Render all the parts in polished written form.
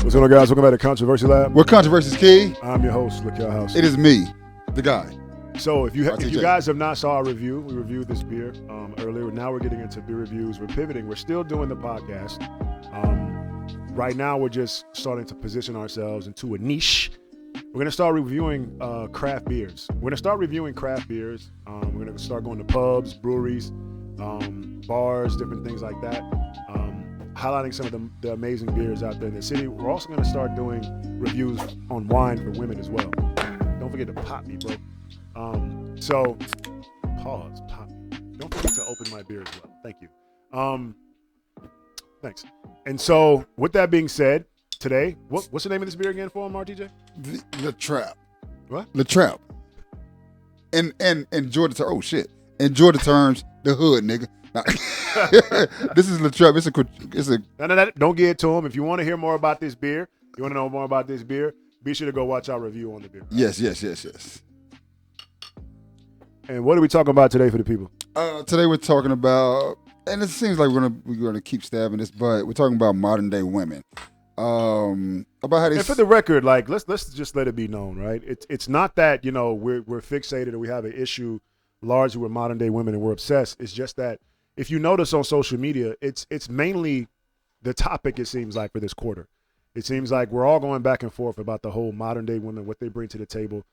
What's going on, guys? Welcome back to Controversy Lab. Where Controversy's key. I'm your host, Look Your House. It is me, the guy. So if you guys have not saw our review, we reviewed this beer earlier. Now we're getting into beer reviews. We're pivoting. We're still doing the podcast. Right now we're just starting to position ourselves into a niche. We're going to start reviewing craft beers. We're going to start reviewing craft beers. We're going to start going to pubs, breweries, bars, different things like that. Highlighting some of the amazing beers out there in the city. We're also going to start doing reviews on wine for women as well. Don't forget to pop me, bro. So, pause, pop me. Don't forget to open my beer as well. Thank you. Thanks. And so, with that being said, today, what's the name of this beer again for him, RTJ? The Trap. What? The Trap. And enjoy the terms. Oh shit. Enjoy the terms. The hood, nigga. This is the Trap. It's a. No. Don't get it to him. If you want to hear more about this beer, you want to know more about this beer, be sure to go watch our review on the beer. Yes. And what are we talking about today for the people? Today we're talking about, and it seems like we're gonna keep stabbing this, but we're talking about modern day women. About how they. And for the record, like let's just let it be known, right? It's not that we're fixated or we have an issue largely with modern day women and we're obsessed. It's just that if you notice on social media, it's mainly the topic. It seems like for this quarter, it seems like we're all going back and forth about the whole modern day women, what they bring to the table,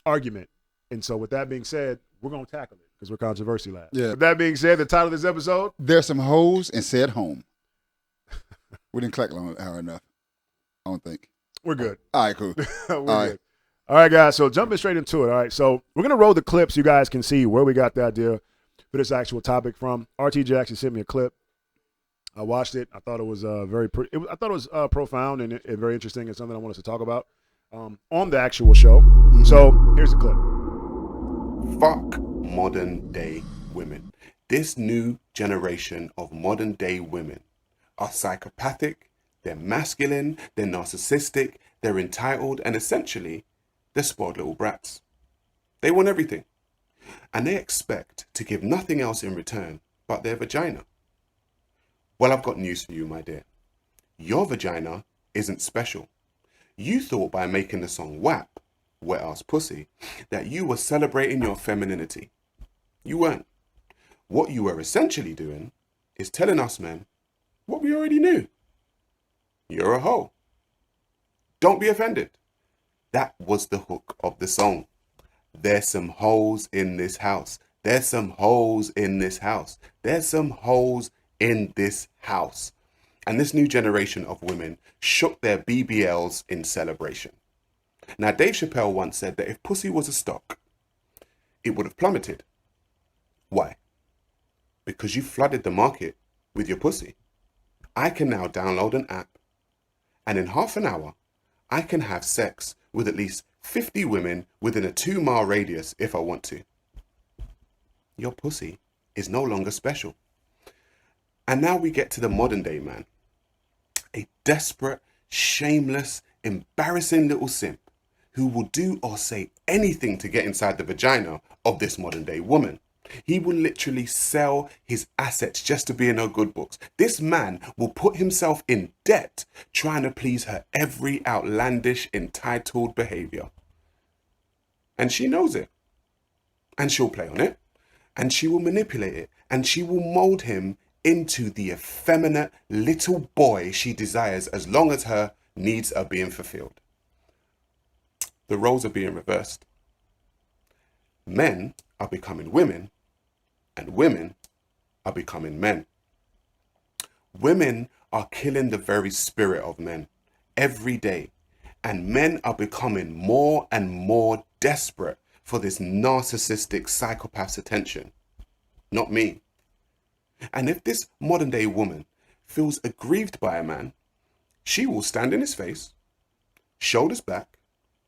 argument. And so with that being said, we're going to tackle it because we're Controversy Lab. Yeah. With that being said, the title of this episode? There's some hoes and stay at home. We didn't clack long hard enough. I don't think. We're good. All right, cool. We're good. All right, guys. So jumping straight into it. All right. So we're going to roll the clips. You guys can see where we got the idea for this actual topic from. RTJ actually sent me a clip. I watched it. I thought it was I thought it was profound and very interesting and something I wanted to talk about on the actual show. So here's the clip. Fuck modern day women. This new generation of modern day women are psychopathic, they're masculine, they're narcissistic, they're entitled, and essentially, they're spoiled little brats. They want everything. And they expect to give nothing else in return but their vagina. Well, I've got news for you, my dear. Your vagina isn't special. You thought by making the song WAP, Wet Ass Pussy, that you were celebrating your femininity. You weren't. What you were essentially doing is telling us men what we already knew. You're a hoe. Don't be offended. That was the hook of the song. There's some hoes in this house. There's some hoes in this house. There's some hoes in this house. And this new generation of women shook their BBLs in celebration. Now, Dave Chappelle once said that if pussy was a stock, it would have plummeted. Why? Because you flooded the market with your pussy. I can now download an app, and in half an hour, I can have sex with at least 50 women within a 2-mile radius if I want to. Your pussy is no longer special. And now we get to the modern day man. A desperate, shameless, embarrassing little simp who will do or say anything to get inside the vagina of this modern day woman. He will literally sell his assets just to be in her good books. This man will put himself in debt trying to please her every outlandish, entitled behavior. And she knows it. And she'll play on it. And she will manipulate it. And she will mold him into the effeminate little boy she desires as long as her needs are being fulfilled. The roles are being reversed. Men are becoming women, and women are becoming men. Women are killing the very spirit of men every day, and men are becoming more and more desperate for this narcissistic psychopath's attention. Not me. And if this modern day woman feels aggrieved by a man, she will stand in his face, shoulders back,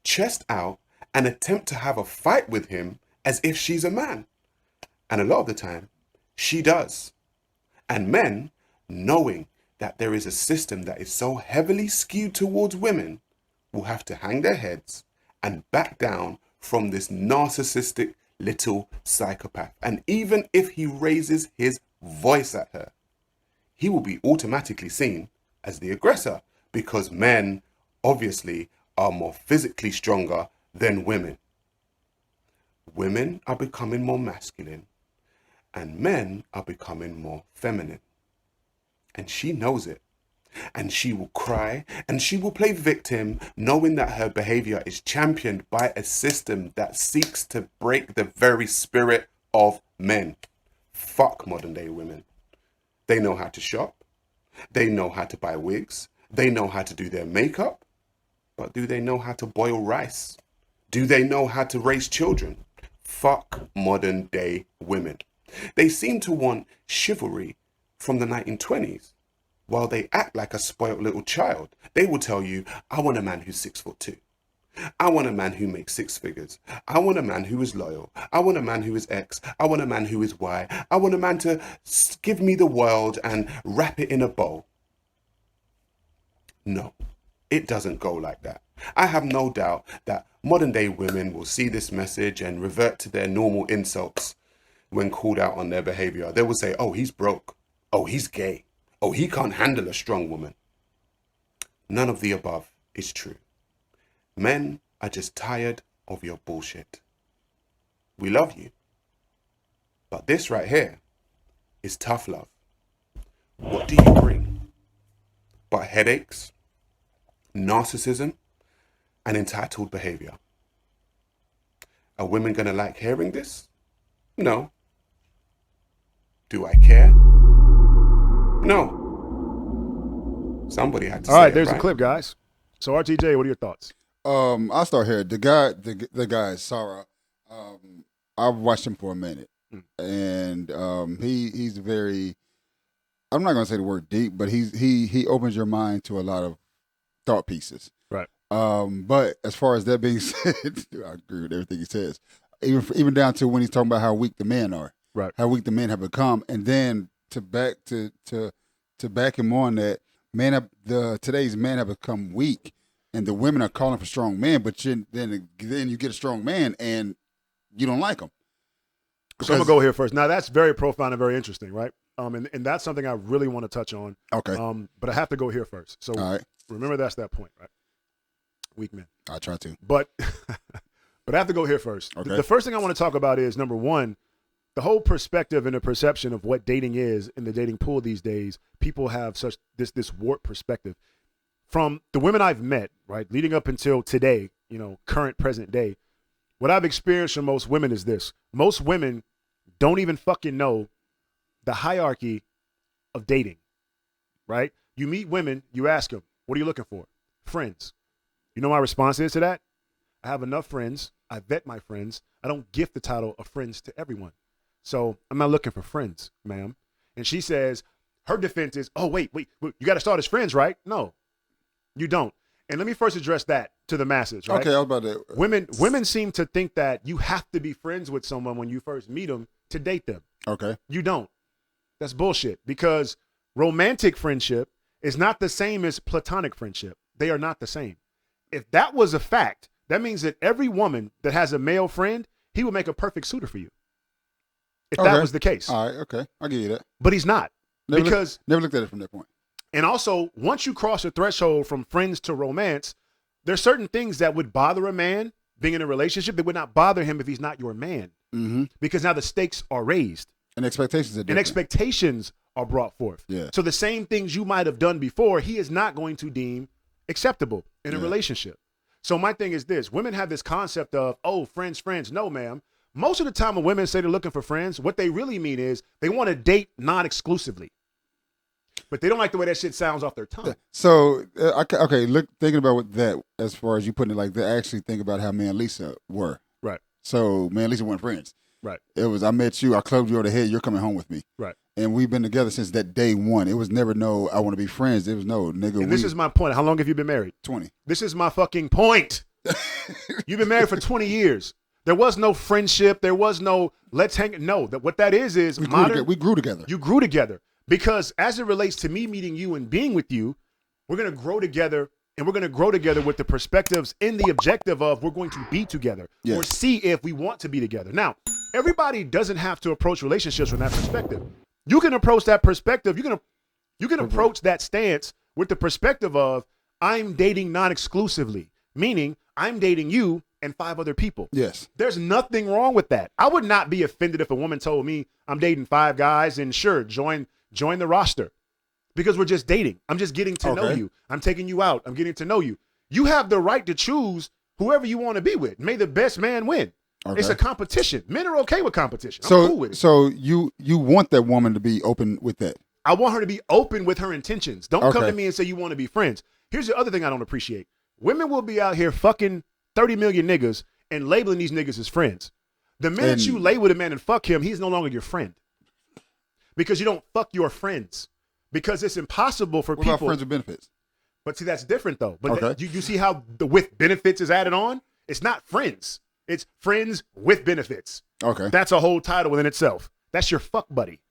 chest out, and attempt to have a fight with him as if she's a man. And a lot of the time, she does. And men, knowing that there is a system that is so heavily skewed towards women, will have to hang their heads and back down from this narcissistic little psychopath. And even if he raises his voice at her, he will be automatically seen as the aggressor, because men obviously are more physically stronger than women. Women are becoming more masculine and men are becoming more feminine. And she knows it. And she will cry and she will play victim, knowing that her behavior is championed by a system that seeks to break the very spirit of men. Fuck modern day women. They know how to shop. They know how to buy wigs. They know how to do their makeup. But do they know how to boil rice? Do they know how to raise children? Fuck modern day women. They seem to want chivalry from the 1920s. While they act like a spoiled little child, they will tell you, I want a man who's 6'2". I want a man who makes 6 figures. I want a man who is loyal. I want a man who is X. I want a man who is Y. I want a man to give me the world and wrap it in a bow. No, it doesn't go like that. I have no doubt that modern day women will see this message and revert to their normal insults when called out on their behavior. They will say, oh, he's broke. Oh, he's gay. Oh, he can't handle a strong woman. None of the above is true. Men are just tired of your bullshit. We love you. But this right here is tough love. What do you bring? But headaches, narcissism, and entitled behavior. Are women gonna like hearing this? No. Do I care? No. Somebody had to say it. All right, there's right? a clip, guys. So RTJ, what are your thoughts? I'll start here. The guy is Sarah. I've watched him for a minute, and he's very. I'm not gonna say the word deep, but he opens your mind to a lot of thought pieces. Right. But as far as that being said, I agree with everything he says. Even down to when he's talking about how weak the men are. Right. How weak the men have become, and then to back him on that, today's men have become weak. And the women are calling for strong men, but then you get a strong man and you don't like him. So I'm gonna go here first. Now that's very profound and very interesting, right? And that's something I really want to touch on. Okay. But I have to go here first. So All right. remember that's that point, right? Weak men. I try to. But I have to go here first. Okay. The first thing I want to talk about is, number one, the whole perspective and the perception of what dating is in the dating pool these days. People have such this warped perspective. From the women I've met, right, leading up until today, current present day, what I've experienced from most women is this. Most women don't even fucking know the hierarchy of dating, right? You meet women, you ask them, what are you looking for? Friends. You know my response is to that? I have enough friends. I vet my friends. I don't gift the title of friends to everyone. So I'm not looking for friends, ma'am. And she says, her defense is, oh, wait, you got to start as friends, right? No. You don't. And let me first address that to the masses, right? Okay, I was about to. Women seem to think that you have to be friends with someone when you first meet them to date them. Okay. You don't. That's bullshit, because romantic friendship is not the same as platonic friendship. They are not the same. If that was a fact, that means that every woman that has a male friend, he would make a perfect suitor for you. If that was the case. All right, okay. I'll give you that. But he's not. Never looked at it from that point. And also, once you cross the threshold from friends to romance, there's certain things that would bother a man being in a relationship that would not bother him if he's not your man. Mm-hmm. Because now the stakes are raised. And expectations are different. And expectations are brought forth. Yeah. So the same things you might have done before, he is not going to deem acceptable in a relationship. So my thing is this. Women have this concept of, oh, friends. No, ma'am. Most of the time when women say they're looking for friends, what they really mean is they want to date non-exclusively. But they don't like the way that shit sounds off their tongue. So, thinking about that, as far as you putting it like that, actually think about how me and Lisa were. Right. So, me and Lisa weren't friends. Right. It was, I met you, I clubbed you over the head, you're coming home with me. Right. And we've been together since that day one. It was never no, I want to be friends. It was no, nigga. And this is my point. How long have you been married? 20. This is my fucking point. You've been married for 20 years. There was no friendship. There was no, let's hang. No, what that is we grew together. You grew together. Because as it relates to me meeting you and being with you, we're going to grow together, and we're going to grow together with the perspectives in the objective of we're going to be together or see if we want to be together. Now, everybody doesn't have to approach relationships from that perspective. You can approach that perspective. You can approach that stance with the perspective of I'm dating non-exclusively, meaning I'm dating you and 5 other people. Yes. There's nothing wrong with that. I would not be offended if a woman told me I'm dating 5 guys and sure, join the roster, because we're just dating. I'm just getting to know you. I'm taking you out. I'm getting to know you. You have the right to choose whoever you want to be with. May the best man win. Okay. It's a competition. Men are okay with competition. I'm cool with it. So you want that woman to be open with that? I want her to be open with her intentions. Don't come to me and say you want to be friends. Here's the other thing I don't appreciate. Women will be out here fucking 30 million niggas and labeling these niggas as friends. The minute you lay with a man and fuck him, he's no longer your friend. Because you don't fuck your friends. Because it's impossible for people. What about friends with benefits? But see, that's different though. But you see how the with benefits is added on? It's not friends. It's friends with benefits. Okay. That's a whole title within itself. That's your fuck buddy.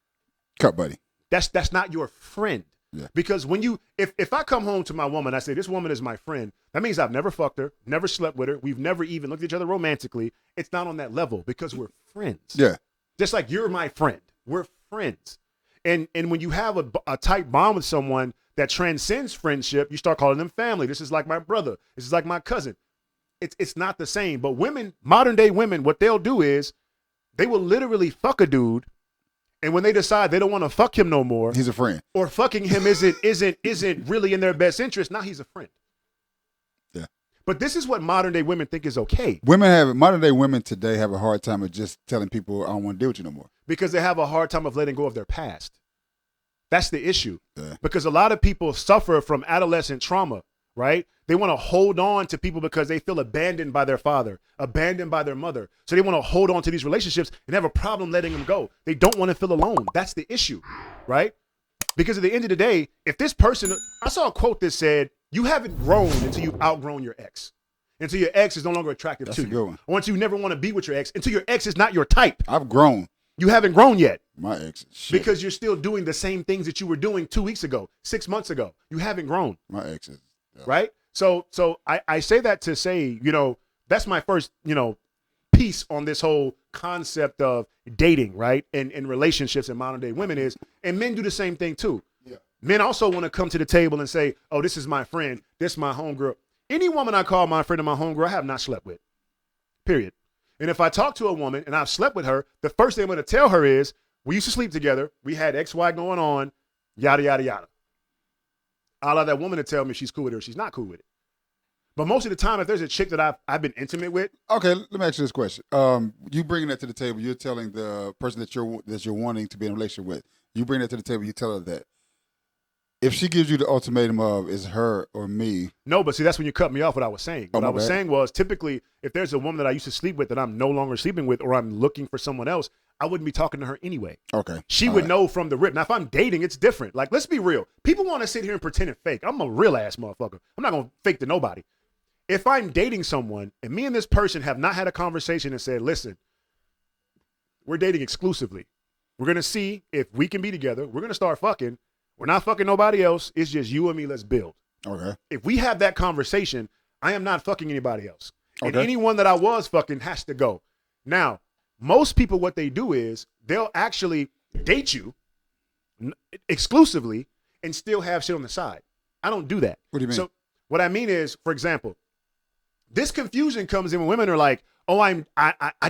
Cut buddy. That's not your friend. Yeah. Because when if I come home to my woman, I say, this woman is my friend, that means I've never fucked her, never slept with her. We've never even looked at each other romantically. It's not on that level because we're friends. Yeah. Just like you're my friend. We're friends. And when you have a tight bond with someone that transcends friendship, you start calling them family. This is like my brother. This is like my cousin. It's not the same. But women, modern day women, what they'll do is they will literally fuck a dude. And when they decide they don't want to fuck him no more, he's a friend. Or fucking him isn't really in their best interest, now he's a friend. Yeah. But this is what modern day women think is okay. Modern day women today have a hard time of just telling people I don't want to deal with you no more. Because they have a hard time of letting go of their past. That's the issue. Yeah. Because a lot of people suffer from adolescent trauma, right? They want to hold on to people because they feel abandoned by their father, abandoned by their mother. So they want to hold on to these relationships and have a problem letting them go. They don't want to feel alone. That's the issue, right? Because at the end of the day, if this person, I saw a quote that said, you haven't grown until you've outgrown your ex. Until your ex is no longer attractive to you. That's a good one. Or until you never want to be with your ex. Until your ex is not your type. I've grown. You haven't grown yet. My ex is shit. Because you're still doing the same things that you were doing 2 weeks ago, 6 months ago. You haven't grown. My ex is. Yeah. Right? So I say that to say, that's my first, piece on this whole concept of dating, right? And relationships in modern day women is, and men do the same thing too. Yeah. Men also want to come to the table and say, oh, this is my friend. This is my homegirl. Any woman I call my friend or my homegirl, I have not slept with. Period. And if I talk to a woman and I've slept with her, the first thing I'm going to tell her is, we used to sleep together. We had XY going on, yada, yada, yada. I'll allow that woman to tell me she's cool with it or she's not cool with it. But most of the time, if there's a chick that I've been intimate with. Okay, let me ask you this question. You bringing that to the table, you're telling the person that you're wanting to be in a relationship with, you bring that to the table, you tell her that. If she gives you the ultimatum of is her or me. No, but see, that's when you cut me off what I was saying. What I was saying was typically if there's a woman that I used to sleep with that I'm no longer sleeping with or I'm looking for someone else, I wouldn't be talking to her anyway. Okay. She would know from the rip. Now, if I'm dating, it's different. Like, let's be real. People want to sit here and pretend and fake. I'm a real ass motherfucker. I'm not going to fake to nobody. If I'm dating someone and me and this person have not had a conversation and said, listen, we're dating exclusively. We're going to see if we can be together. We're going to start fucking. We're not fucking nobody else. It's just you and me. Let's build. Okay. If we have that conversation, I am not fucking anybody else. Okay. And anyone that I was fucking has to go. Now, most people, what they do is they'll actually date you exclusively and still have shit on the side. I don't do that. What do you mean? So what I mean is, for example, this confusion comes in when women are like, oh, I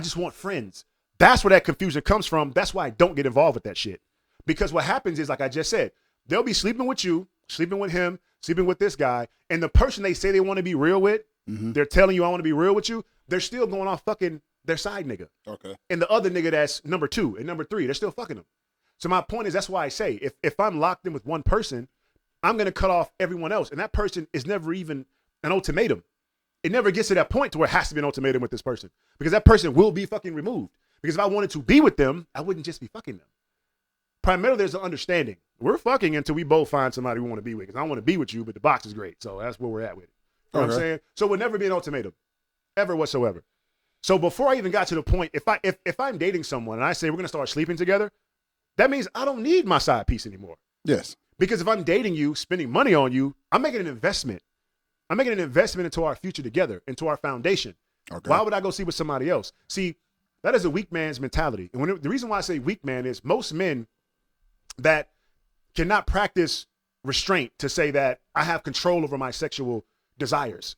just want friends. That's where that confusion comes from. That's why I don't get involved with that shit. Because what happens is, like I just said, they'll be sleeping with you, sleeping with him, sleeping with this guy, and the person they say they want to be real with, they're telling you I want to be real with you, they're still going off fucking their side nigga. Okay. And the other nigga that's number 2 and number 3, they're still fucking them. So my point is, that's why I say, if I'm locked in with one person, I'm going to cut off everyone else. And that person is never even an ultimatum. It never gets to that point to where it has to be an ultimatum with this person. Because that person will be fucking removed. Because if I wanted to be with them, I wouldn't just be fucking them. Primarily, there's an understanding. We're fucking until we both find somebody we want to be with. Because I want to be with you, but the box is great. So that's where we're at with it. You know what I'm saying? So it would never be an ultimatum. Ever whatsoever. So before I even got to the point, if I'm dating someone and I say we're going to start sleeping together, that means I don't need my side piece anymore. Yes. Because if I'm dating you, spending money on you, I'm making an investment. I'm making an investment into our future together, into our foundation. Okay. Why would I go see with somebody else? See, that is a weak man's mentality. And the reason why I say weak man is most men that cannot practice restraint to say that I have control over my sexual desires,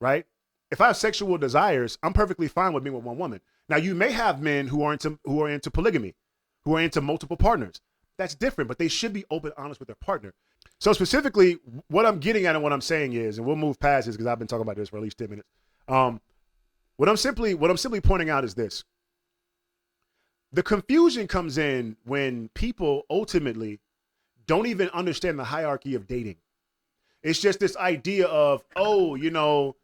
right? If I have sexual desires, I'm perfectly fine with being with one woman. Now, you may have men who are into polygamy, who are into multiple partners. That's different, but they should be open, honest with their partner. So specifically, what I'm getting at and what I'm saying is, and we'll move past this because I've been talking about this for at least 10 minutes. What I'm simply pointing out is this. The confusion comes in when people ultimately don't even understand the hierarchy of dating. It's just this idea of, oh, you know,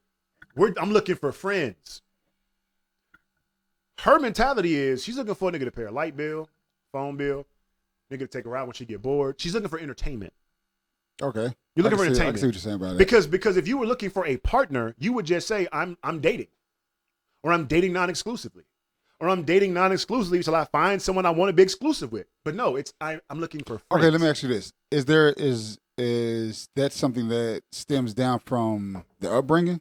I'm looking for friends. Her mentality is she's looking for a nigga to pay her light bill, phone bill, nigga to take her out when she get bored. She's looking for entertainment. Okay. You're looking for entertainment. I can see what you're saying about that. Because if you were looking for a partner, you would just say, I'm dating. Or I'm dating non-exclusively. Or I'm dating non-exclusively until I find someone I want to be exclusive with. But no, I'm looking for friends. Okay, let me ask you this. Is that something that stems down from the upbringing?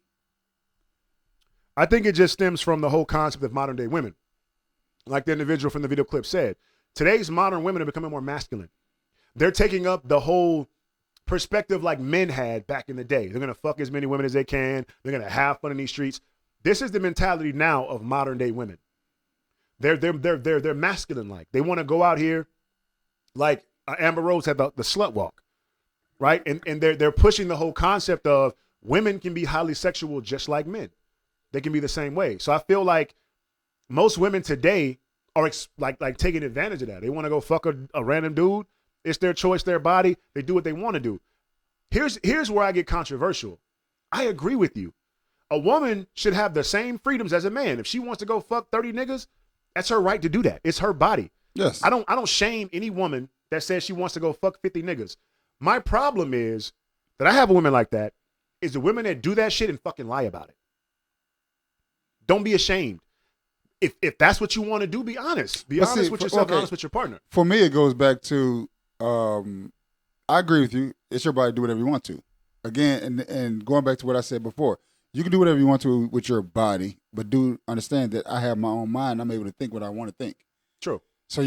I think it just stems from the whole concept of modern day women. Like the individual from the video clip said, today's modern women are becoming more masculine. They're taking up the whole perspective like men had back in the day. They're going to fuck as many women as they can. They're going to have fun in these streets. This is the mentality now of modern day women. They're masculine like. They want to go out here like Amber Rose had the slut walk, right? And they're pushing the whole concept of women can be highly sexual just like men. They can be the same way. So I feel like most women today are like taking advantage of that. They want to go fuck a random dude. It's their choice, their body. They do what they want to do. Here's where I get controversial. I agree with you. A woman should have the same freedoms as a man. If she wants to go fuck 30 niggas, that's her right to do that. It's her body. Yes. I don't shame any woman that says she wants to go fuck 50 niggas. My problem is that I have a woman like that is the women that do that shit and fucking lie about it. Don't be ashamed. If that's what you want to do, be honest. Be honest with yourself, honest with your partner. For me, it goes back to, I agree with you. It's your body. Do whatever you want to. Again, and going back to what I said before, you can do whatever you want to with your body, but do understand that I have my own mind. I'm able to think what I want to think. True. So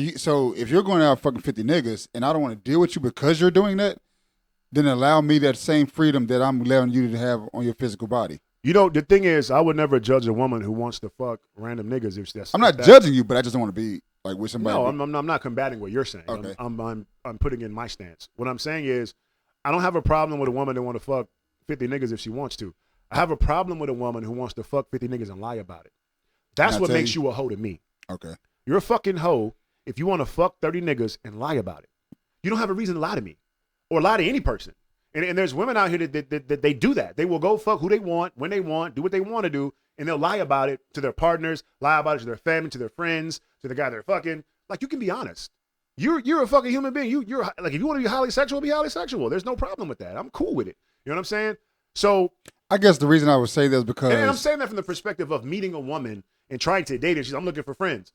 if you're going out fucking 50 niggas and I don't want to deal with you because you're doing that, then allow me that same freedom that I'm allowing you to have on your physical body. You know, the thing is, I would never judge a woman who wants to fuck random niggas. If that's, I'm not judging you, but I just don't want to be like with somebody. No, I'm not combating what you're saying. Okay. I'm putting in my stance. What I'm saying is, I don't have a problem with a woman that want to fuck 50 niggas if she wants to. I have a problem with a woman who wants to fuck 50 niggas and lie about it. That's what makes you a hoe to me. Okay. You're a fucking hoe if you want to fuck 30 niggas and lie about it. You don't have a reason to lie to me or lie to any person. And there's women out here that they do that. They will go fuck who they want, when they want, do what they want to do, and they'll lie about it to their partners, lie about it to their family, to their friends, to the guy they're fucking. Like, you can be honest. You're a fucking human being. You're like, if you want to be highly sexual, be highly sexual. There's no problem with that. I'm cool with it. You know what I'm saying? So I guess the reason I would say that is because, and I'm saying that from the perspective of meeting a woman and trying to date her. I'm looking for friends.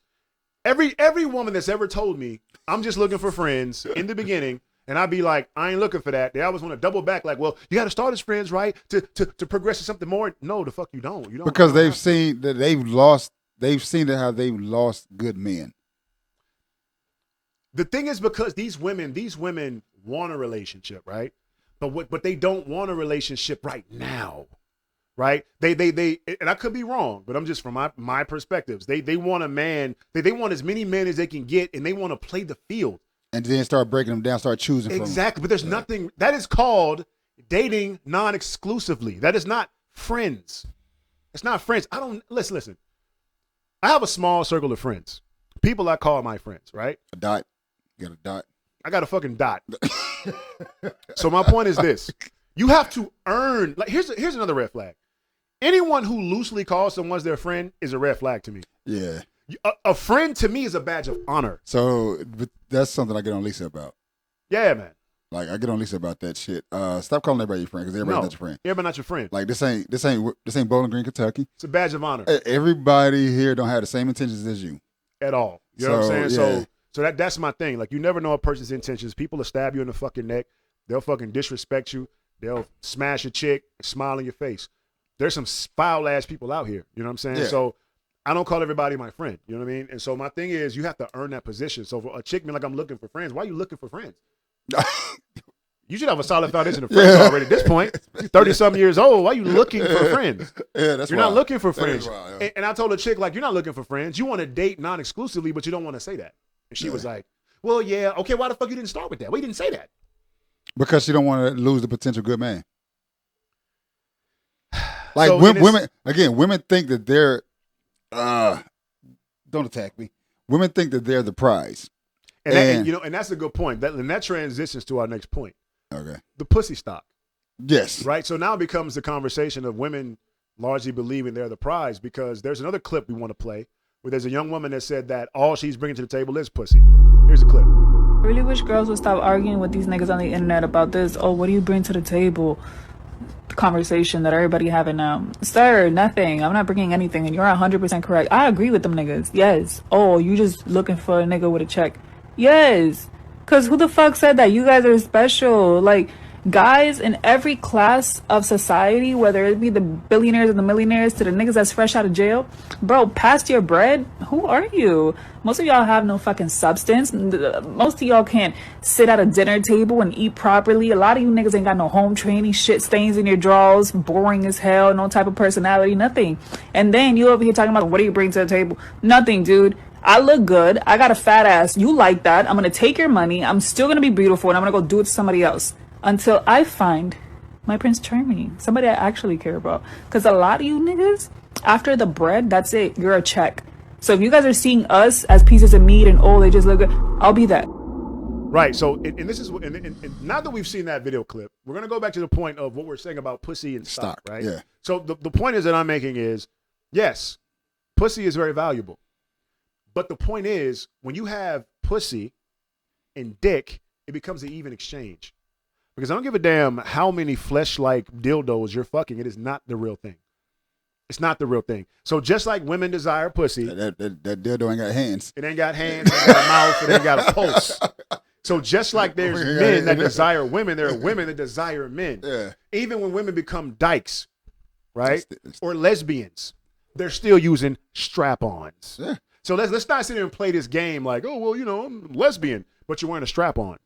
Every woman that's ever told me I'm just looking for friends in the beginning. And I'd be like, I ain't looking for that. They always want to double back, like, well, you got to start as friends, right? To progress to something more. No, the fuck you don't. You don't. Because they've seen that they've seen how they've lost good men. The thing is, because these women want a relationship, right? But they don't want a relationship right now, right? They and I could be wrong, but I'm just from my perspectives. They want a man. They want as many men as they can get, and they want to play the field. And then start breaking them down, start choosing from them. Exactly, but there's nothing, that is called dating non-exclusively. That is not friends. It's not friends. Listen. I have a small circle of friends. People I call my friends, right? A dot. You got a dot. I got a fucking dot. So my point is this. You have to earn, like, here's another red flag. Anyone who loosely calls someone their friend is a red flag to me. Yeah. A friend to me is a badge of honor. So that's something I get on Lisa about. Yeah, man. Like, I get on Lisa about that shit. Stop calling everybody your friend, because everybody's not your friend. Everybody not your friend. Like, this ain't Bowling Green, Kentucky. It's a badge of honor. Everybody here don't have the same intentions as you. At all. You know what I'm saying? Yeah. So that's my thing. Like, you never know a person's intentions. People will stab you in the fucking neck. They'll fucking disrespect you. They'll smash a chick, smile in your face. There's some foul ass people out here. You know what I'm saying? Yeah. So I don't call everybody my friend. You know what I mean? And so my thing is, you have to earn that position. So for a chick being like, I'm looking for friends, why are you looking for friends? You should have a solid foundation of friends already at this point. You're 30-something years old. Why are you looking for friends? Yeah, that's You're not looking for friends. Wild, yeah. And I told a chick, like, you're not looking for friends. You want to date non-exclusively, but you don't want to say that. And she was like, well, yeah, okay, why the fuck you didn't start with that? Well, you didn't say that. Because she don't want to lose the potential good man. Like So, women think that they're don't attack me. Women think that they're the prize. And that's a good point. And that transitions to our next point. Okay. The pussy stock. Yes. Right? So now it becomes the conversation of women largely believing they're the prize, because there's another clip we want to play where there's a young woman that said that all she's bringing to the table is pussy. Here's a clip. I really wish girls would stop arguing with these niggas on the internet about this. Oh, what do you bring to the table? Conversation that everybody having now. Sir, nothing. I'm not bringing anything, and you're 100% correct. I agree with them niggas. Yes. Oh, you just looking for a nigga with a check. Yes. Because who the fuck said that? You guys are special. Like, guys in every class of society, whether it be the billionaires and the millionaires to the niggas that's fresh out of jail, bro, past your bread, who are you? Most of y'all have no fucking substance. Most of y'all can't sit at a dinner table and eat properly. A lot of you niggas ain't got no home training, shit stains in your drawers, boring as hell, no type of personality, nothing. And then you over here talking about, what do you bring to the table? Nothing, dude. I look good. I got a fat ass. You like that. I'm going to take your money. I'm still going to be beautiful, and I'm going to go do it to somebody else until I find my Prince Charming, somebody I actually care about. Because a lot of you niggas, after the bread, that's it. You're a check. So if you guys are seeing us as pieces of meat and, oh, they just look good, I'll be that. Right. So, and this is, and now that we've seen that video clip, we're going to go back to the point of what we're saying about pussy and stock, right? Yeah. So the point is that I'm making is, yes, pussy is very valuable. But the point is, when you have pussy and dick, it becomes an even exchange. Because I don't give a damn how many flesh-like dildos you're fucking. It is not the real thing. It's not the real thing. So just like women desire pussy. That dildo ain't got hands. It ain't got hands, it ain't got a mouth, it ain't got a pulse. So just like there's men that desire women, there are women that desire men. Yeah. Even when women become dykes, right? Or lesbians, they're still using strap-ons. Yeah. So let's not sit here and play this game like, oh, well, you know, I'm lesbian, but you're wearing a strap-on.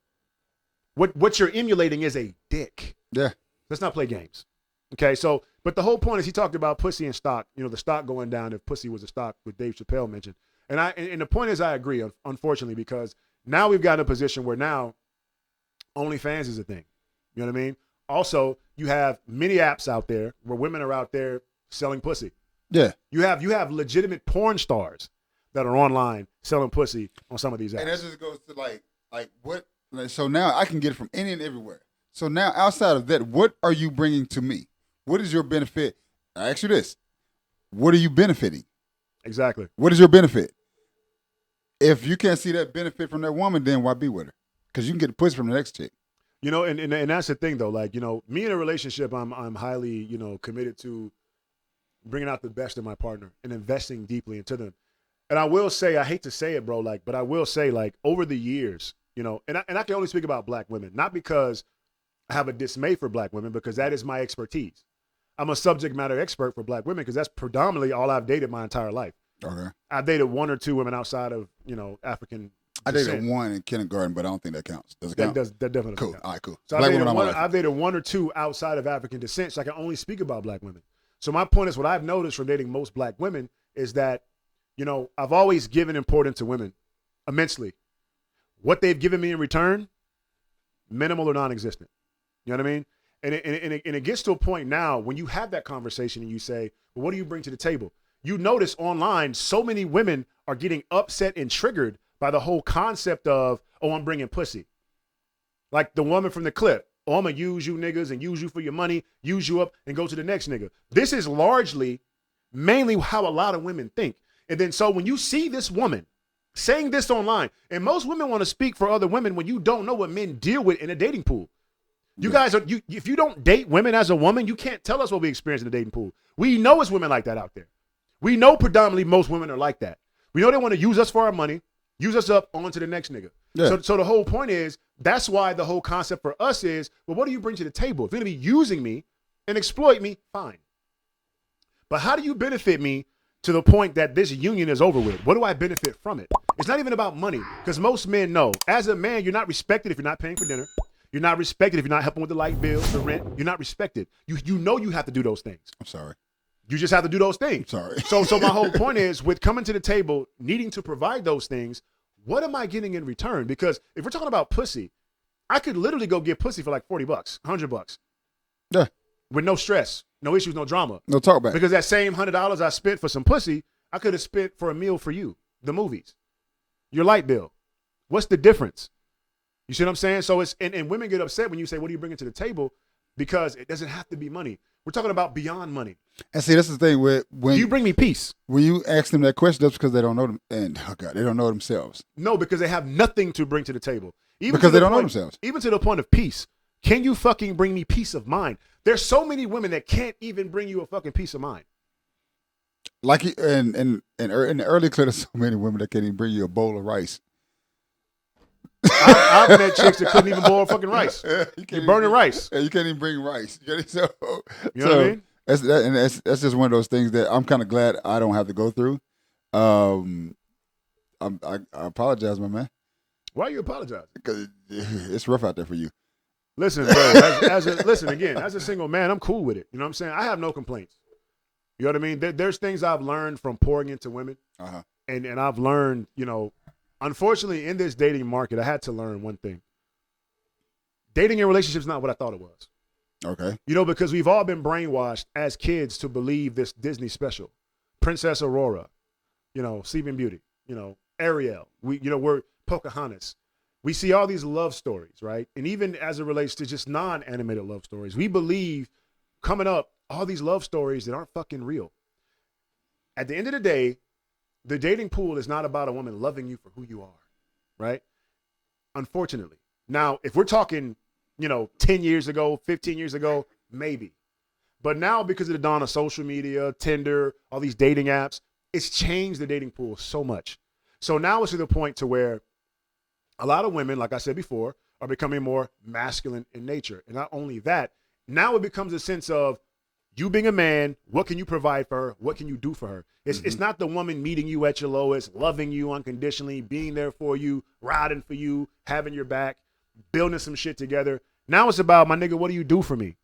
What you're emulating is a dick. Yeah. Let's not play games. Okay, so, but the whole point is he talked about pussy and stock, you know, the stock going down if pussy was a stock, what Dave Chappelle mentioned. And the point is I agree, unfortunately, because now we've gotten a position where now OnlyFans is a thing. You know what I mean? Also, you have many apps out there where women are out there selling pussy. Yeah. You have legitimate porn stars that are online selling pussy on some of these apps. And that just goes to like what? Like, so now I can get it from any and everywhere. So now outside of that, what are you bringing to me? What is your benefit? I ask you this: what are you benefiting? Exactly. What is your benefit? If you can't see that benefit from that woman, then why be with her? Because you can get the pussy from the next chick. You know, and that's the thing though. Like, you know, me in a relationship, I'm highly, you know, committed to bringing out the best in my partner and investing deeply into them. And I will say, I hate to say it, bro, like, but I will say, like, over the years, you know, and I can only speak about black women, not because I have a dismay for black women, because that is my expertise. I'm a subject matter expert for black women because that's predominantly all I've dated my entire life. Okay. I've dated one or two women outside of, you know, African I descent. dated one in kindergarten, but I don't think that counts. Does it count? That definitely Cool. counts. All right, cool. So I've dated one or two outside of African descent, so I can only speak about black women. So my point is, what I've noticed from dating most black women is that, you know, I've always given importance to women immensely. What they've given me in return, minimal or non-existent. You know what I mean? And it gets to a point now when you have that conversation and you say, well, what do you bring to the table? You notice online so many women are getting upset and triggered by the whole concept of, oh, I'm bringing pussy. Like the woman from the clip. Oh, I'm going to use you niggas and use you for your money, use you up and go to the next nigga. This is mainly how a lot of women think. And then so when you see this woman saying this online, and most women want to speak for other women when you don't know what men deal with in a dating pool. You guys if you don't date women as a woman, you can't tell us what we experience in the dating pool. We know it's women like that out there. We know predominantly most women are like that. We know they want to use us for our money, use us up, on to the next nigga. Yeah. So the whole point is, that's why the whole concept for us is, well, what do you bring to the table? If you're going to be using me and exploit me, fine. But how do you benefit me to the point that this union is over with? What do I benefit from it? It's not even about money, because most men know, as a man, you're not respected if you're not paying for dinner. You're not respected if you're not helping with the light bill, the rent. You're not respected. You know you have to do those things. I'm sorry. You just have to do those things. Sorry. So my whole point is, with coming to the table, needing to provide those things, what am I getting in return? Because if we're talking about pussy, I could literally go get pussy for like $40, $100. Yeah. With no stress, no issues, no drama. No talk back. Because that same $100 I spent for some pussy, I could have spent for a meal for you, the movies, your light bill. What's the difference? You see what I'm saying? So it's and women get upset when you say, what are you bringing to the table? Because it doesn't have to be money. We're talking about beyond money. And see, that's the thing with when You bring me peace. when you ask them that question, that's because they don't know them, and oh God, they don't know themselves. No, because they have nothing to bring to the table. Even Because to the they don't know point- themselves. Even to the point of peace. Can you fucking bring me peace of mind? There's so many women that can't even bring you a fucking peace of mind. Like in the early clip, there's so many women that can't even bring you a bowl of rice. I've met chicks that couldn't even boil fucking rice. You're burning rice. Yeah, you can't even bring rice. So, You know what I mean? That's just one of those things that I'm kind of glad I don't have to go through. I apologize, my man, Why are you apologizing? because it's rough out there for you. Listen, bro. Listen again. As a single man, I'm cool with it. You know what I'm saying? I have no complaints. You know what I mean? There's things I've learned from pouring into women, Uh-huh. and I've learned, unfortunately, in this dating market, I had to learn one thing. Dating in relationships is not what I thought it was. Okay. Because we've all been brainwashed as kids to believe this Disney special, Princess Aurora, Sleeping Beauty, Ariel. We're Pocahontas. We see all these love stories, right? And even as it relates to just non-animated love stories, we believe coming up all these love stories that aren't fucking real. At the end of the day, the dating pool is not about a woman loving you for who you are, right? Unfortunately. Now, if we're talking, 10 years ago, 15 years ago, maybe. But now, because of the dawn of social media, Tinder, all these dating apps, it's changed the dating pool so much. So now it's to the point to where a lot of women, like I said before, are becoming more masculine in nature. And not only that, now it becomes a sense of you being a man, what can you provide for her? What can you do for her? It's not the woman meeting you at your lowest, loving you unconditionally, being there for you, riding for you, having your back, building some shit together. Now it's about, my nigga, what do you do for me?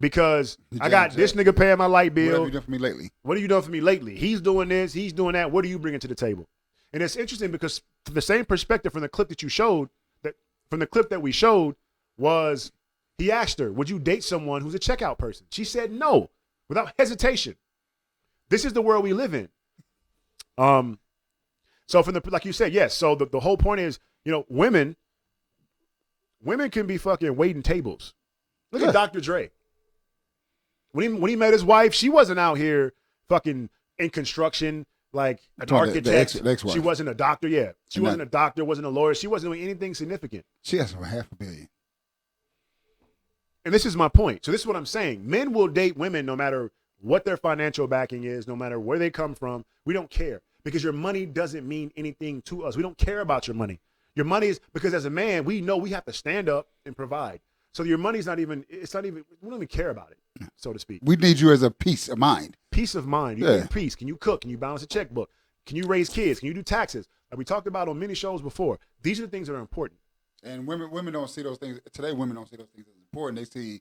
Because I got this nigga paying my light What have bill. you done for me lately? What have you done for me lately? He's doing this, he's doing that. What are you bringing to the table? And it's interesting because the same perspective from the clip that you showed, from the clip that we showed, was he asked her, would you date someone who's a checkout person? She said no, without hesitation. This is the world we live in. So like you said, yes. So the whole point is, women can be fucking waiting tables. Look at Dr. Dre. When he met his wife, she wasn't out here fucking in construction like an architect. The ex-wife. She wasn't a doctor. Yeah, she wasn't a doctor. Wasn't a lawyer. She wasn't doing anything significant. She has over $500 million. And this is my point. So this is what I'm saying. Men will date women no matter what their financial backing is, no matter where they come from. We don't care because your money doesn't mean anything to us. We don't care about your money. Your money is because as a man, we know we have to stand up and provide. So your money's we don't even care about it, so to speak. We need you as a peace of mind. Peace of mind. You need peace. Can you cook? Can you balance a checkbook? Can you raise kids? Can you do taxes? Like we talked about on many shows before. These are the things that are important. And women don't see those things. Today, women don't see those things as important. They see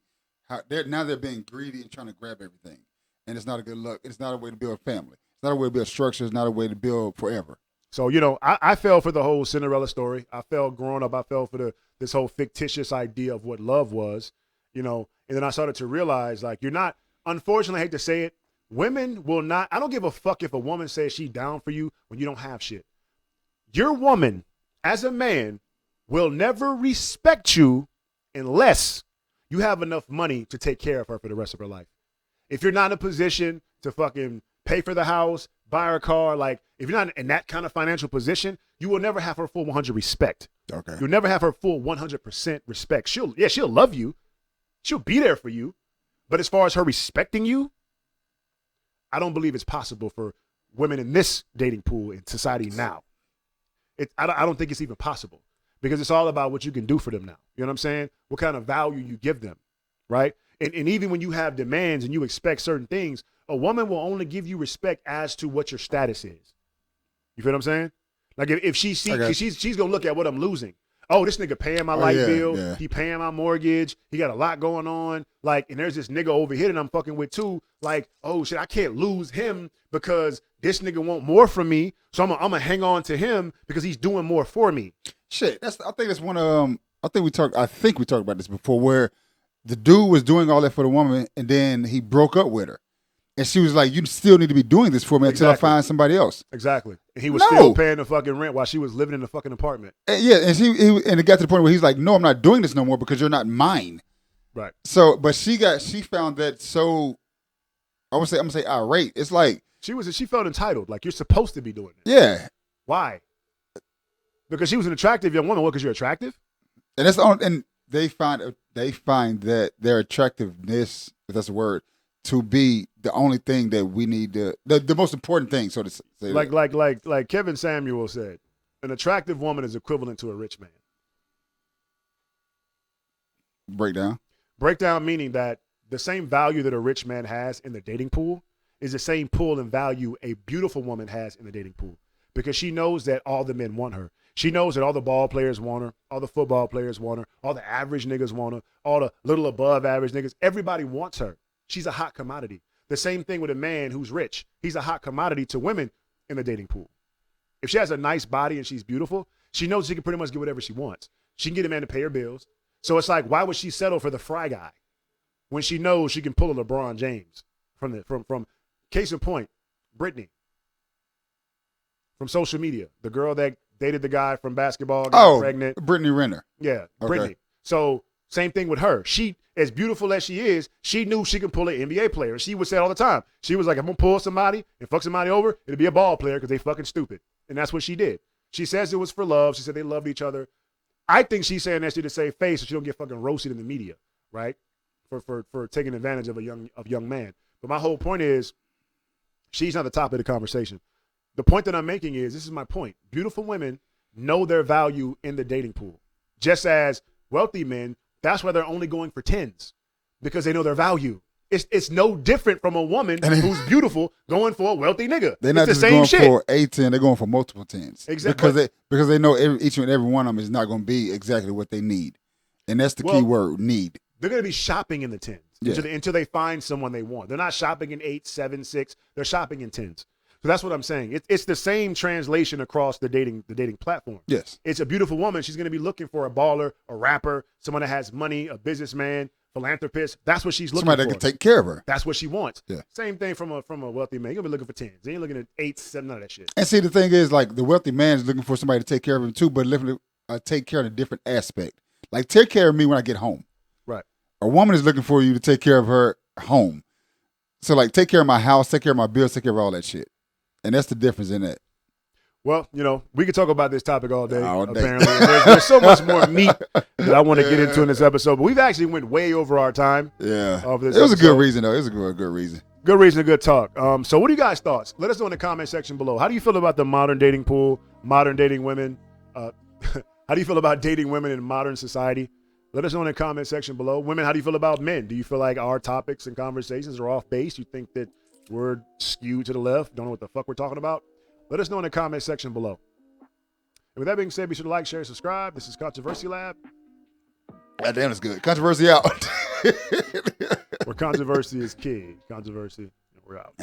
how they're being greedy and trying to grab everything. And it's not a good look. It's not a way to build a family. It's not a way to build structure. It's not a way to build forever. So, I fell for the whole Cinderella story. I fell growing up. I fell for this whole fictitious idea of what love was, and then I started to realize, like, you're not, unfortunately, I hate to say it, women will not, I don't give a fuck if a woman says she down for you when you don't have shit. Your woman, as a man, will never respect you unless you have enough money to take care of her for the rest of her life. If you're not in a position to fucking pay for the house, buy her a car, like if you're not in that kind of financial position, you will never have her full 100 respect. Okay. You'll never have her full 100% respect. She'll love you. She'll be there for you. But as far as her respecting you, I don't believe it's possible for women in this dating pool in society now. I don't think it's even possible because it's all about what you can do for them now. You know what I'm saying? What kind of value you give them, right? And even when you have demands and you expect certain things, a woman will only give you respect as to what your status is. You feel what I'm saying? Like if she sees, she's going to look at what I'm losing. Oh, this nigga paying my light bill. Yeah. He paying my mortgage. He got a lot going on. Like, and there's this nigga over here that I'm fucking with too. Like, oh shit, I can't lose him because this nigga want more from me. So I'm gonna hang on to him because he's doing more for me. Shit, I think that's one of I think we talked about this before, where the dude was doing all that for the woman, and then he broke up with her, and she was like, "You still need to be doing this for me until I find somebody else." Exactly, and he was still paying the fucking rent while she was living in the fucking apartment. And yeah, and and it got to the point where he's like, "No, I'm not doing this no more because you're not mine." Right. So, but she found that so, I'm gonna say irate. It's like she felt entitled, like you're supposed to be doing it. Yeah. Why? Because she was an attractive young woman. What? Because you're attractive. And that's and they find that their attractiveness, if that's a word, to be the only thing that we need to the most important thing. So to say, like Kevin Samuel said, an attractive woman is equivalent to a rich man. Breakdown meaning that the same value that a rich man has in the dating pool is the same pull and value a beautiful woman has in the dating pool, because she knows that all the men want her. She knows that all the ball players want her, all the football players want her, all the average niggas want her, all the little above average niggas. Everybody wants her. She's a hot commodity. The same thing with a man who's rich. He's a hot commodity to women in the dating pool. If she has a nice body and she's beautiful, she knows she can pretty much get whatever she wants. She can get a man to pay her bills. So it's like, why would she settle for the fry guy when she knows she can pull a LeBron James from case in point, Brittany from social media, the girl that dated the guy from basketball, got pregnant. Brittany Renner. Yeah, Brittany. So same thing with her. She, as beautiful as she is, she knew she could pull an NBA player. And she would say all the time, she was like, I'm going to pull somebody and fuck somebody over. It'll be a ball player because they fucking stupid. And that's what she did. She says it was for love. She said they loved each other. I think she's saying that shit to save face so she don't get fucking roasted in the media, right? For taking advantage of a young man. But my whole point is, she's not the top of the conversation. The point that I'm making is, this is my point. Beautiful women know their value in the dating pool. Just as wealthy men, that's why they're only going for 10s, because they know their value. It's no different from a woman who's beautiful going for a wealthy nigga. They're not just going for a 10, they're going for multiple 10s. Exactly. Because they know each and every one of them is not going to be exactly what they need. And that's the key word, need. They're going to be shopping in the 10s until they find someone they want. They're not shopping in 8, 7, 6. They're shopping in 10s. So that's what I'm saying. It's the same translation across the dating platform. Yes. It's a beautiful woman. She's going to be looking for a baller, a rapper, someone that has money, a businessman, philanthropist. That's what she's looking for. Somebody that can take care of her. That's what she wants. Yeah. Same thing from a wealthy man. You're going to be looking for 10s. They ain't looking at 8s, 7, none of that shit. And see, the thing is, like, the wealthy man is looking for somebody to take care of him too, but take care of a different aspect. Like, take care of me when I get home. Right. A woman is looking for you to take care of her home. So, like, take care of my house, take care of my bills, take care of all that shit. And that's the difference in that. Well, we could talk about this topic all day. Apparently, there's so much more meat that I want to get into in this episode. But we've actually went way over our time. Yeah, it was a good reason, though. It was a good reason. Good reason, a good talk. So, what are you guys' thoughts? Let us know in the comment section below. How do you feel about the modern dating pool, modern dating women? How do you feel about dating women in modern society? Let us know in the comment section below. Women, how do you feel about men? Do you feel like our topics and conversations are off base? You think that we're skewed to the left? Don't know what the fuck we're talking about? Let us know in the comment section below. And with that being said, be sure to like, share, and subscribe. This is Controversy Lab. God damn, it's good. Controversy out. Where controversy is king. Controversy, we're out.